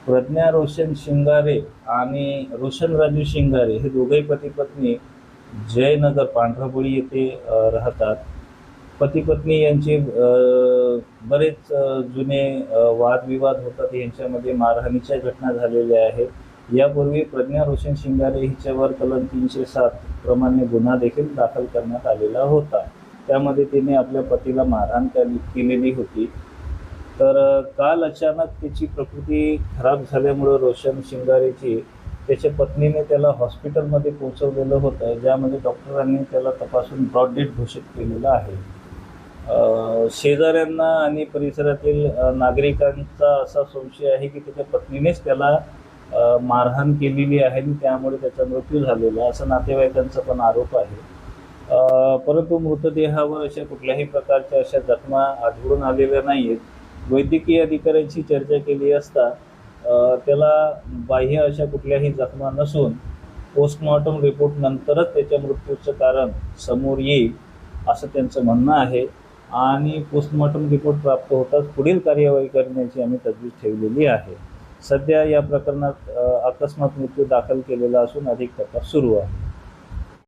प्रज्ञा रोशन शिंगारे आणि रोशन राजू शिंगारे हे दोघेही पती पत्नी जयनगर पांढरपुरी येथे राहतात. पती पत्नी यांचे बरेच जुने वादविवाद होतात. यांच्यामध्ये मारहाणीच्या घटना झालेल्या आहेत. यापूर्वी प्रज्ञा रोशन शिंगारे हिच्यावर कलम 307 प्रमाणे गुन्हा देखील दाखल करण्यात आलेला होता. त्यामध्ये तिने आपल्या पतीला मारहाण केलेली होती. तर काल अचानक त्याची प्रकृती खराब झाल्यामुळं रोशन शिंगारेची त्याच्या पत्नीने त्याला हॉस्पिटलमध्ये पोहोचवलेलं होतं, ज्यामध्ये डॉक्टरांनी त्याला तपासून ब्रॉड डेथ घोषित केलेलं आहे. शेजाऱ्यांना आणि परिसरातील नागरिकांचा असा संशय आहे की त्याच्या पत्नीनेच त्याला मारहाण केलेली आहे आणि त्यामुळे त्याचा मृत्यू झालेला असा नातेवाईकांचा पण आरोप आहे. परंतु मृतदेहावर अशा कुठल्याही प्रकारच्या अशा जखमा आढळून आलेल्या नाही आहेत. वैद्यकीय अधिकाऱ्यांशी चर्चा केली असता त्याला बाह्य अशा कुठल्याही जखमा नसून पोस्टमॉर्टम रिपोर्ट नंतरच त्याच्या मृत्यूचं कारण समोर येईल असं त्यांचं म्हणणं आहे. आणि पोस्टमॉर्टम रिपोर्ट प्राप्त होताच पुढील कार्यवाही करण्याची आम्ही तजवीज ठेवलेली आहे. सध्या या प्रकरणात अकस्मात मृत्यू दाखल केलेला असून अधिक तपास सुरू आहे.